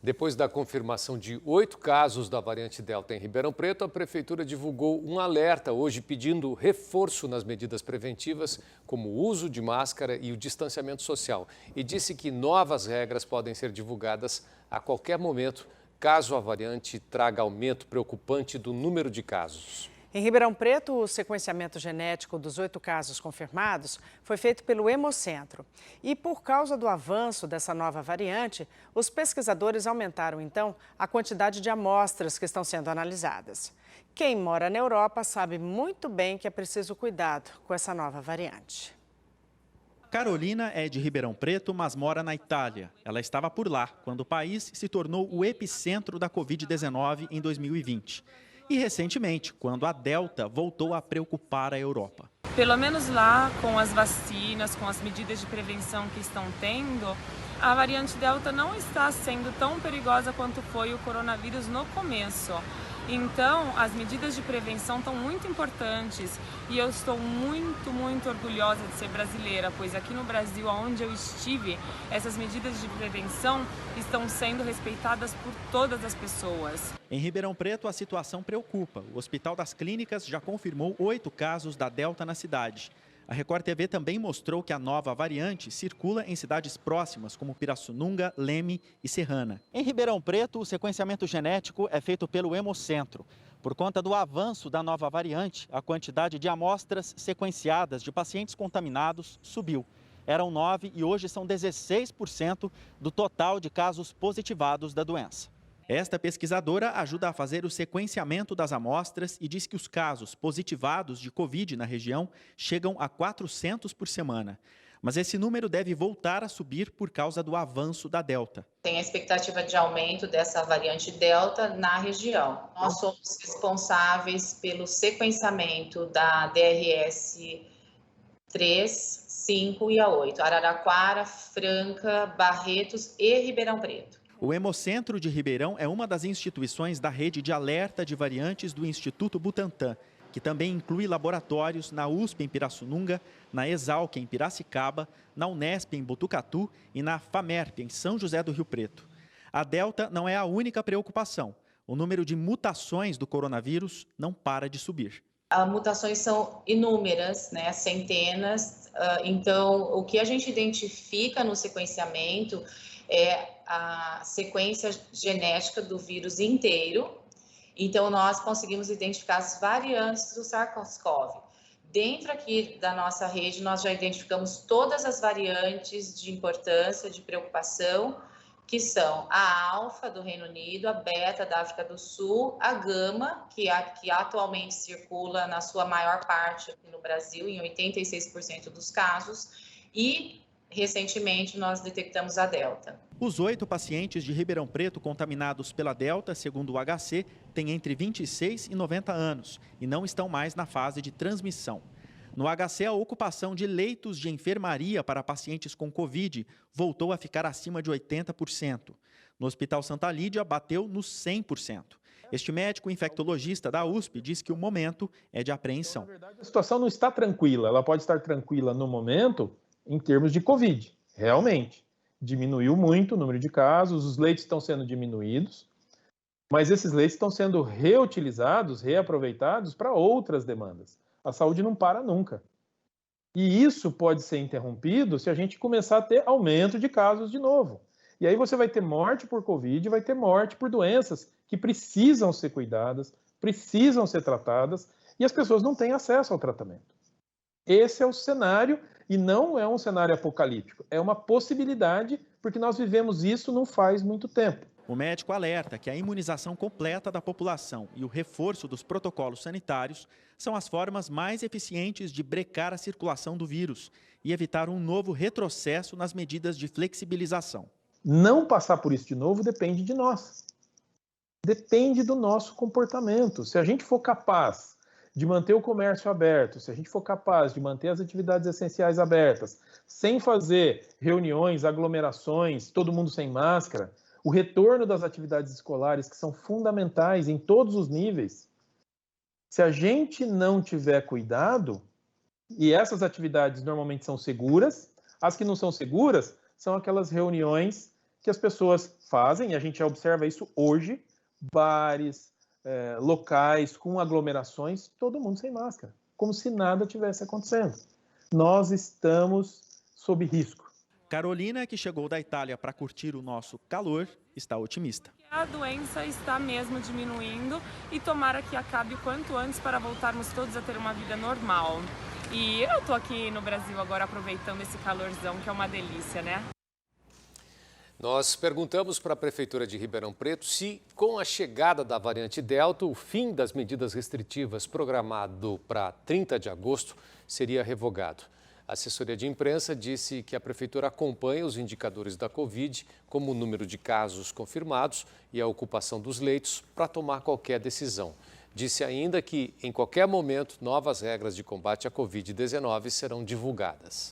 Depois da confirmação de 8 casos da variante Delta em Ribeirão Preto, a Prefeitura divulgou um alerta hoje pedindo reforço nas medidas preventivas, como o uso de máscara e o distanciamento social. E disse que novas regras podem ser divulgadas a qualquer momento, caso a variante traga aumento preocupante do número de casos. Em Ribeirão Preto, o sequenciamento genético dos 8 casos confirmados foi feito pelo Hemocentro. E por causa do avanço dessa nova variante, os pesquisadores aumentaram, então, a quantidade de amostras que estão sendo analisadas. Quem mora na Europa sabe muito bem que é preciso cuidado com essa nova variante. Carolina é de Ribeirão Preto, mas mora na Itália. Ela estava por lá quando o país se tornou o epicentro da Covid-19 em 2020. E recentemente, quando a Delta voltou a preocupar a Europa. Pelo menos lá, com as vacinas, com as medidas de prevenção que estão tendo, a variante Delta não está sendo tão perigosa quanto foi o coronavírus no começo. Então, as medidas de prevenção estão muito importantes e eu estou muito orgulhosa de ser brasileira, pois aqui no Brasil, onde eu estive, essas medidas de prevenção estão sendo respeitadas por todas as pessoas. Em Ribeirão Preto, a situação preocupa. O Hospital das Clínicas já confirmou 8 casos da Delta na cidade. A Record TV também mostrou que a nova variante circula em cidades próximas, como Pirassununga, Leme e Serrana. Em Ribeirão Preto, o sequenciamento genético é feito pelo Hemocentro. Por conta do avanço da nova variante, a quantidade de amostras sequenciadas de pacientes contaminados subiu. Eram 9 e hoje são 16% do total de casos positivados da doença. Esta pesquisadora ajuda a fazer o sequenciamento das amostras e diz que os casos positivados de Covid na região chegam a 400 por semana. Mas esse número deve voltar a subir por causa do avanço da Delta. Tem a expectativa de aumento dessa variante Delta na região. Nós somos responsáveis pelo sequenciamento da DRS 3, 5 e a 8, Araraquara, Franca, Barretos e Ribeirão Preto. O Hemocentro de Ribeirão é uma das instituições da rede de alerta de variantes do Instituto Butantan, que também inclui laboratórios na USP em Pirassununga, na Exalc em Piracicaba, na Unesp em Botucatu e na FAMERP em São José do Rio Preto. A Delta não é a única preocupação. O número de mutações do coronavírus não para de subir. As mutações são inúmeras, né? Centenas. Então, o que a gente identifica no sequenciamento é a sequência genética do vírus inteiro. Então, nós conseguimos identificar as variantes do SARS-CoV. Dentro aqui da nossa rede, nós já identificamos todas as variantes de importância, de preocupação, que são a alfa do Reino Unido, a beta da África do Sul, a gama, que atualmente circula na sua maior parte aqui no Brasil, em 86% dos casos, e recentemente nós detectamos a Delta. Os 8 pacientes de Ribeirão Preto contaminados pela Delta, segundo o HC, têm entre 26 e 90 anos e não estão mais na fase de transmissão. No HC, a ocupação de leitos de enfermaria para pacientes com Covid voltou a ficar acima de 80%. No Hospital Santa Lídia, bateu nos 100%. Este médico infectologista da USP diz que o momento é de apreensão. Na verdade, a situação não está tranquila. Ela pode estar tranquila no momento em termos de Covid, realmente. Diminuiu muito o número de casos, os leitos estão sendo diminuídos, mas esses leitos estão sendo reutilizados, reaproveitados para outras demandas. A saúde não para nunca. E isso pode ser interrompido se a gente começar a ter aumento de casos de novo. E aí você vai ter morte por Covid, vai ter morte por doenças que precisam ser cuidadas, precisam ser tratadas, e as pessoas não têm acesso ao tratamento. Esse é o cenário, e não é um cenário apocalíptico, é uma possibilidade, porque nós vivemos isso não faz muito tempo. O médico alerta que a imunização completa da população e o reforço dos protocolos sanitários são as formas mais eficientes de brecar a circulação do vírus e evitar um novo retrocesso nas medidas de flexibilização. Não passar por isso de novo depende de nós. Depende do nosso comportamento. Se a gente for capaz de manter o comércio aberto, se a gente for capaz de manter as atividades essenciais abertas, sem fazer reuniões, aglomerações, todo mundo sem máscara, o retorno das atividades escolares, que são fundamentais em todos os níveis, se a gente não tiver cuidado, e essas atividades normalmente são seguras, as que não são seguras são aquelas reuniões que as pessoas fazem, e a gente observa isso hoje, bares, locais com aglomerações, todo mundo sem máscara, como se nada tivesse acontecendo. Nós estamos sob risco. Carolina, que chegou da Itália para curtir o nosso calor, está otimista. A doença está mesmo diminuindo e tomara que acabe o quanto antes para voltarmos todos a ter uma vida normal. E eu tô aqui no Brasil agora aproveitando esse calorzão, que é uma delícia, né? Nós perguntamos para a Prefeitura de Ribeirão Preto se, com a chegada da variante Delta, o fim das medidas restritivas programado para 30 de agosto seria revogado. A assessoria de imprensa disse que a Prefeitura acompanha os indicadores da Covid, como o número de casos confirmados e a ocupação dos leitos, para tomar qualquer decisão. Disse ainda que, em qualquer momento, novas regras de combate à Covid-19 serão divulgadas.